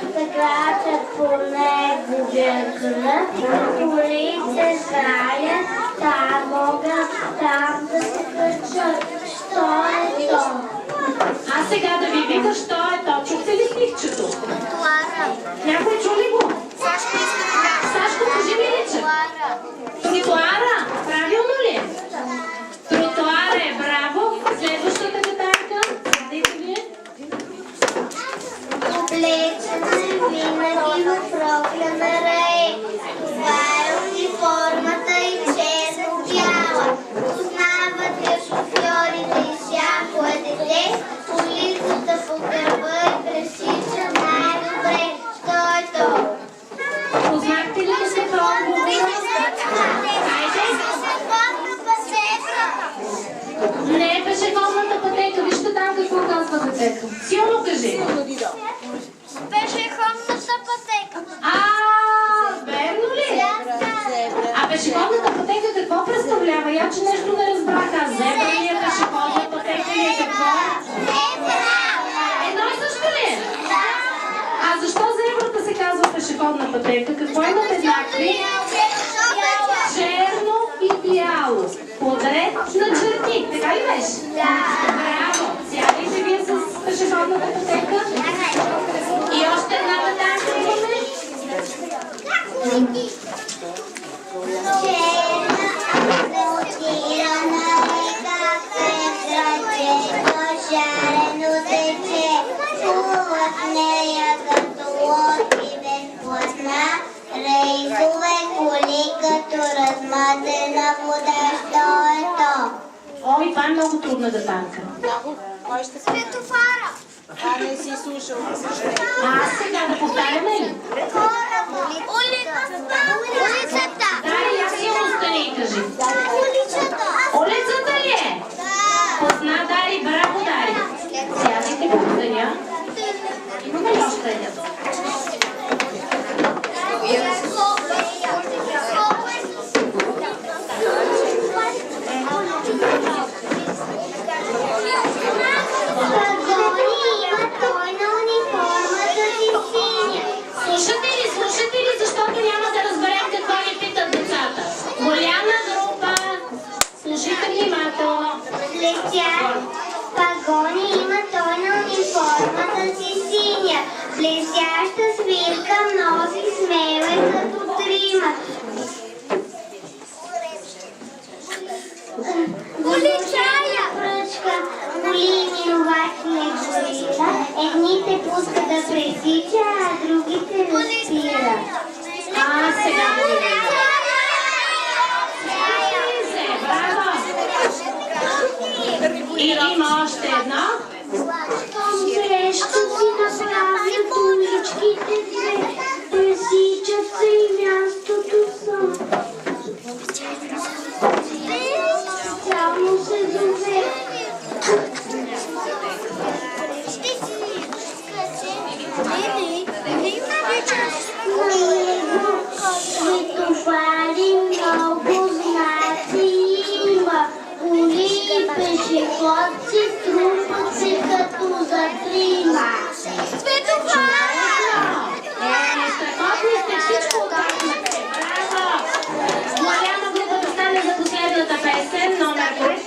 да крачат по неговия кръг, колите знаят, там могат там да се качат. Що е то? А сега да ви вика, що е то? Чухте ли стихчето? Някой чу ли го? Сашко, кажи ми рече. Тротуара. Правилно ли? Тротуара е браво. Следващата катарка. Дайте вие. Облечена винаги в рокля на рай. Това е униформата и черно-бяла. Познават я шофьорите и всяко е дете. Улицата по гърба и пресича най-добре. Що е то? Познахте ли какво отговора? Не е пешеходната пътека. Вижте там какво казва детето. Силно кажи. Пешеходната пътека. Верно ли? А пешеходната пътека какво представлява? Я, че нещо не разбрах. А зебра ли е пешеходна пътека ли е какво? Едно и също ли е? А защо зебрата се казва пешеходна пътека? Какво имат еднакви? Черно и бяло. Подред на черти. Така ли беше? Да. Браво! Сядайте вие с пешеходната пътека. И още една катарка имаме. Шарено тече, плуват в нея като лодки без платна, рейсове коли като размазена вода. Що е то? Ой, това е много трудна катарка. Светофара. Не си слушал. А сега да повтаряме ли? Улицата. Дай, я силно стани и кажи. Улицата. Улицата ли е? Позна, Дари, браво, Дари. Сядайте, благодаря. Имаме ли още един? Слушате ли, защото няма да разберем какво ни питат децата. Голяма група. Слушайте внимателно. Пагони има той на униформата си синя. Блестяща свирка носи смеле като трима. Полицая! Пръчка, големи овачни горила. Едните пуска да пресича, а другите разпира. Сега да видим. Браво! И има още едно. Среща си направят уличките две, пресичат се и мястото са. Само се зове. Светофари много знаци има. Коли и пешеходци трупат се като за трима. Светофара! Страхотни сте, всичко отдохнахте. Браво! Голяма група да стане за последната песен, номер 5.